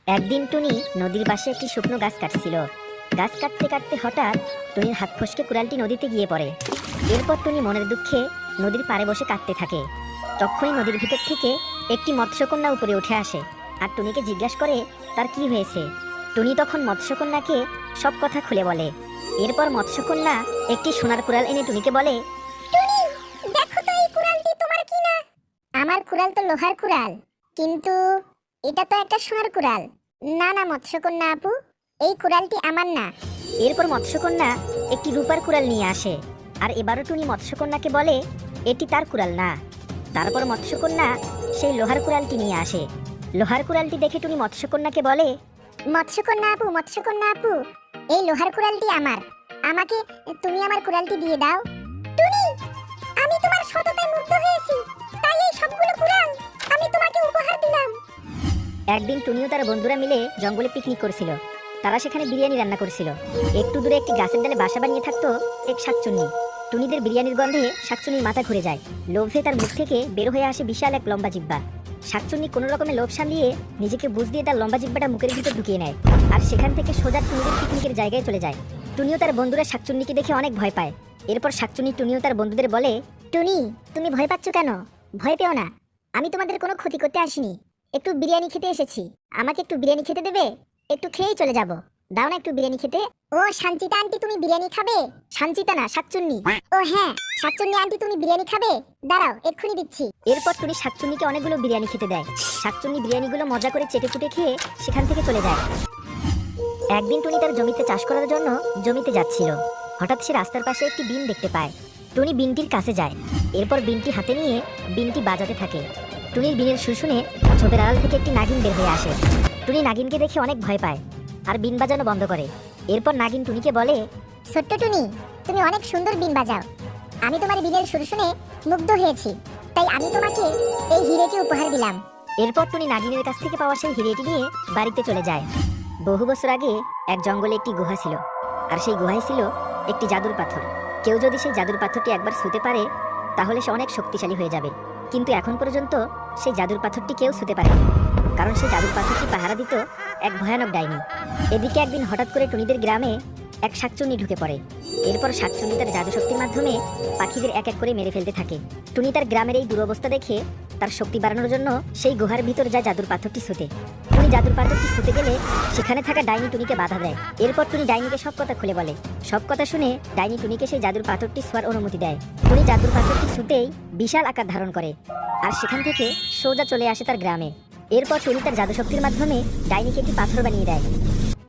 একদিন টুনি নদীর পাশে একটি শুকনো গাছ কাটছিল। গাছ কাটতে কাটতে হঠাৎ টুনির হাত ফসকে কুড়ালটি নদীতে গিয়ে পড়ে। এরপর টুনি মনের দুঃখে নদীর পাড়ে বসে কাটতে থাকে। তখনই নদীর ভিতর থেকে একটি মৎস্যকন্যা উপরে উঠে আসে আর টুনিকে জিজ্ঞাসা করে তার কি হয়েছে। টুনি তখন মৎস্যকন্যাকে সব কথা খুলে বলে। এরপর মৎস্যকন্যা একটি সোনার কুড়াল এনে টুনিকে বলে, টুনি, দেখো তো এই কুড়ালটি তোমার কিনা। আমার কুড়াল তো লোহার কুড়াল, কিন্তু এটা তো একটা সোনার কুড়াল। না না মৎস্যকন্যা আপু, এই কুড়ালটি আমার না। এরপর মৎস্যকন্যা একটি রূপার কুড়াল নিয়ে আসে আর এবারও টুনি মৎস্যকন্যাকে বলে এটি তার কুড়াল না। তারপর মৎস্যকন্যা সেই লোহার কুড়ালটি নিয়ে আসে। লোহার কুড়ালটি দেখে টুনি মৎস্যকন্যাকে বলে, মৎস্যকন্যা আপু, এই লোহার কুড়ালটি আমার। আমাকে তুমি আমার কুড়ালটি দিয়ে দাও। টুনি, আমি তোমার সততায় মুগ্ধ হয়েছি, তাই এই সবগুলো কুড়াল আমি তোমাকে উপহার দিলাম। একদিন টুনিও তার বন্ধুরা মিলে জঙ্গলে পিকনিক করছিল। তারা সেখানে বিরিয়ানি রান্না করছিল। একটু দূরে একটি গাছের ডালে বাসা বানিয়ে থাকতো এক শাকচুন্নি। টুনিদের বিরিয়ানির গন্ধে শাকচুন্নির মাথা ঘুরে যায়। লোভে তার মুখ থেকে বের হয়ে আসে বিশাল এক লম্বা জিহ্বা। শাকচুন্নি কোনো রকমের লোভ সামলিয়ে নিজেকে বুঝ দিয়ে তার লম্বা জিহ্বাটা মুখের ভিতর ঢুকিয়ে নেয় আর সেখান থেকে সোজা টুনিদের পিকনিকের জায়গায় চলে যায়। টুনিও তার বন্ধুরা শাকচুন্নিকে দেখে অনেক ভয় পায়। এরপর শাকচুন্নি টুনিও তার বন্ধুদের বলে, টুনি, তুমি ভয় পাচ্ছ কেন? ভয় পেও না, আমি তোমাদের কোনো ক্ষতি করতে আসিনি। একটু বিরিয়ানি খেতে এসেছি। আমাকে একটু বিরিয়ানি খেতে দেবে? একটু খেয়েই চলে যাব। দাও না একটু বিরিয়ানি খেতে। ও সাঞ্চিতা আন্টি, তুমি বিরিয়ানি খাবে? সাঞ্চিতা না, শাকচুন্নি। ও হ্যাঁ, শাকচুন্নি আন্টি, তুমি বিরিয়ানি খাবে? দাঁড়াও, এক্ষুনি দিচ্ছি। এরপর টুনি শাকচুন্নিকে অনেকগুলো বিরিয়ানি খেতে দেয়। শাকচুন্নি বিরিয়ানিগুলো মজা করে চেটে চুটে খেয়ে সেখান থেকে চলে যায়। একদিন টুনি তার জমিতে চাষ করার জন্য জমিতে যাচ্ছিল। হঠাৎ সে রাস্তার পাশে একটি বিন দেখতে পায়। টুনি বিনটির কাছে যায়। এরপর বিনটি হাতে নিয়ে বিনটি বাজাতে থাকে। টুনির বিনের সুর শুনে ঝোপের আড়াল থেকে একটি নাগিন বের হয়ে আসে। টুনি নাগিনকে দেখে অনেক ভয় পায় আর বিন বাজানো বন্ধ করে। এরপর নাগিন টুনিকে বলে, ছোট্ট টুনি, তুমি অনেক সুন্দর বিন বাজাও। আমি তোমার বিনের সুর শুনে মুগ্ধ হয়েছি, তাই আমি তোমাকে এই হিরেটি উপহার দিলাম। এরপর টুনি নাগিনের কাছ থেকে পাওয়া সেই হিরেটি নিয়ে বাড়িতে চলে যায়। বহু বছর আগে এক জঙ্গলে একটি গুহা ছিল আর সেই গুহায় ছিল একটি জাদুর পাথর। কেউ যদি সেই জাদুর পাথরটি একবার ছুঁতে পারে তাহলে সে অনেক শক্তিশালী হয়ে যাবে। কিন্তু এখন পর্যন্ত সেই জাদুর পাথরটি কেউ ছুঁতে পারেনি, কারণ সেই জাদুর পাথরটি পাহারা দিত এক ভয়ানক ডাইনি। এদিকে একদিন হঠাৎ করে টুনিদের গ্রামে এক শাকচুন্নি ঢুকে পড়ে। এরপর শাকচুন্নি তার জাদু শক্তির মাধ্যমে পাখিদের এক এক করে মেরে ফেলতে থাকে। টুনি তার গ্রামের এই দুরবস্থা দেখে তার শক্তি বাড়ানোর জন্য সেই গুহার ভিতর যায় জাদুর পাথরটি ছুঁতে। টুনি জাদুর পাথরটি ছুঁতে গেলে সেখানে থাকা ডাইনি টুনিকে বাধা দেয়। এরপর টুনি ডাইনিকে সব কথা খুলে বলে। সব কথা শুনে ডাইনি টুনিকে সেই জাদুর পাথরটি ছোঁয়ার অনুমতি দেয়। টুনি জাদুর পাথরটি ছুঁতেই বিশাল আকার ধারণ করে আর সেখান থেকে সোজা চলে আসে তার গ্রামে। এরপর টুনি তার জাদু শক্তির মাধ্যমে ডাইনিকে একটি পাথর বানিয়ে দেয়।